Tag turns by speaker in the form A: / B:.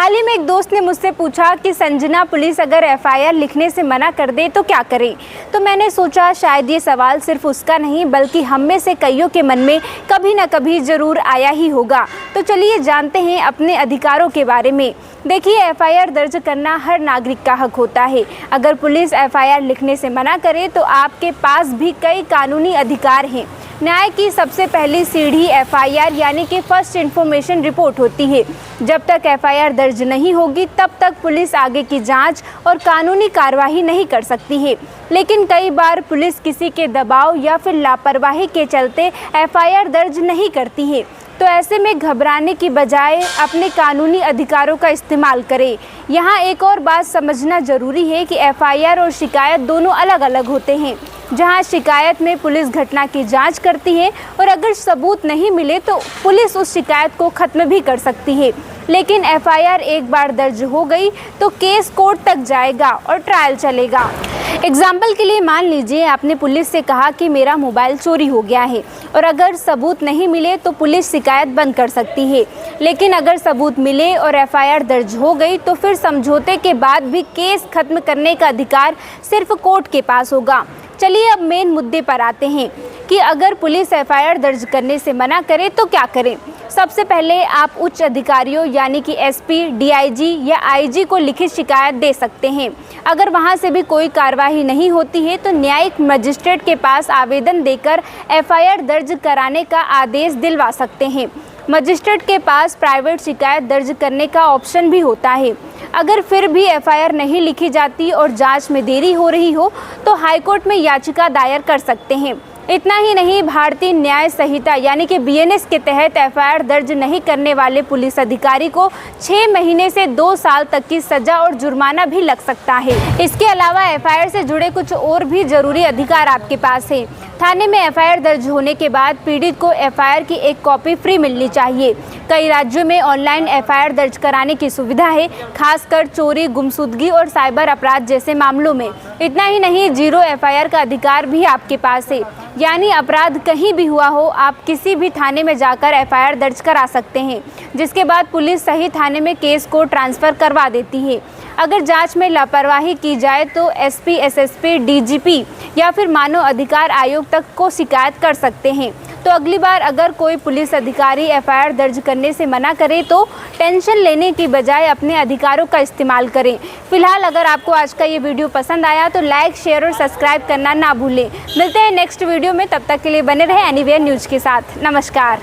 A: हाल ही में एक दोस्त ने मुझसे पूछा कि संजना, पुलिस अगर एफआईआर लिखने से मना कर दे तो क्या करें। तो मैंने सोचा शायद ये सवाल सिर्फ उसका नहीं बल्कि हम में से कईयों के मन में कभी न कभी ज़रूर आया ही होगा। तो चलिए जानते हैं अपने अधिकारों के बारे में। देखिए, एफआईआर दर्ज करना हर नागरिक का हक होता है। अगर पुलिस एफआईआर लिखने से मना करे तो आपके पास भी कई कानूनी अधिकार हैं। न्याय की सबसे पहली सीढ़ी एफआईआर यानी कि फर्स्ट इन्फॉर्मेशन रिपोर्ट होती है। जब तक एफआईआर दर्ज नहीं होगी तब तक पुलिस आगे की जांच और कानूनी कार्रवाई नहीं कर सकती है। लेकिन कई बार पुलिस किसी के दबाव या फिर लापरवाही के चलते एफआईआर दर्ज नहीं करती है। तो ऐसे में घबराने की बजाय अपने कानूनी अधिकारों का इस्तेमाल करें। यहाँ एक और बात समझना ज़रूरी है कि एफआईआर और शिकायत दोनों अलग अलग होते हैं। जहाँ शिकायत में पुलिस घटना की जांच करती है और अगर सबूत नहीं मिले तो पुलिस उस शिकायत को ख़त्म भी कर सकती है। लेकिन एफआईआर एक बार दर्ज हो गई तो केस कोर्ट तक जाएगा और ट्रायल चलेगा। एग्जाम्पल के लिए मान लीजिए आपने पुलिस से कहा कि मेरा मोबाइल चोरी हो गया है और अगर सबूत नहीं मिले तो पुलिस शिकायत बंद कर सकती है। लेकिन अगर सबूत मिले और एफआईआर दर्ज हो गई तो फिर समझौते के बाद भी केस खत्म करने का अधिकार सिर्फ कोर्ट के पास होगा। चलिए अब मेन मुद्दे पर आते हैं कि अगर पुलिस एफआईआर दर्ज करने से मना करे तो क्या करें। सबसे पहले आप उच्च अधिकारियों यानी कि एसपी, डीआईजी या आईजी को लिखित शिकायत दे सकते हैं। अगर वहां से भी कोई कार्रवाई नहीं होती है तो न्यायिक मजिस्ट्रेट के पास आवेदन देकर एफआईआर दर्ज कराने का आदेश दिलवा सकते हैं। मजिस्ट्रेट के पास प्राइवेट शिकायत दर्ज करने का ऑप्शन भी होता है। अगर फिर भी एफआईआर नहीं लिखी जाती और जांच में देरी हो रही हो तो हाईकोर्ट में याचिका दायर कर सकते हैं। इतना ही नहीं, भारतीय न्याय संहिता यानी कि बीएनएस के तहत एफआईआर दर्ज नहीं करने वाले पुलिस अधिकारी को 6 महीने से 2 साल तक की सजा और जुर्माना भी लग सकता है। इसके अलावा एफआईआर से जुड़े कुछ और भी जरूरी अधिकार आपके पास है। थाने में एफआईआर दर्ज होने के बाद पीड़ित को एफआईआर की एक कॉपी फ्री मिलनी चाहिए। कई राज्यों में ऑनलाइन एफआईआर दर्ज कराने की सुविधा है, खासकर चोरी, गुमशुदगी और साइबर अपराध जैसे मामलों में। इतना ही नहीं, जीरो एफआईआर का अधिकार भी आपके पास है, यानी अपराध कहीं भी हुआ हो आप किसी भी थाने में जाकर एफआईआर दर्ज करा सकते हैं, जिसके बाद पुलिस सही थाने में केस को ट्रांसफ़र करवा देती है। अगर जांच में लापरवाही की जाए तो एसपी, एसएसपी, डीजीपी या फिर मानव अधिकार आयोग तक को शिकायत कर सकते हैं। तो अगली बार अगर कोई पुलिस अधिकारी एफआईआर दर्ज करने से मना करे तो टेंशन लेने की बजाय अपने अधिकारों का इस्तेमाल करें। फिलहाल अगर आपको आज का ये वीडियो पसंद आया तो लाइक, शेयर और सब्सक्राइब करना ना भूलें। मिलते हैं नेक्स्ट वीडियो में, तब तक के लिए बने रहे एनीवेयर न्यूज़ के साथ। नमस्कार।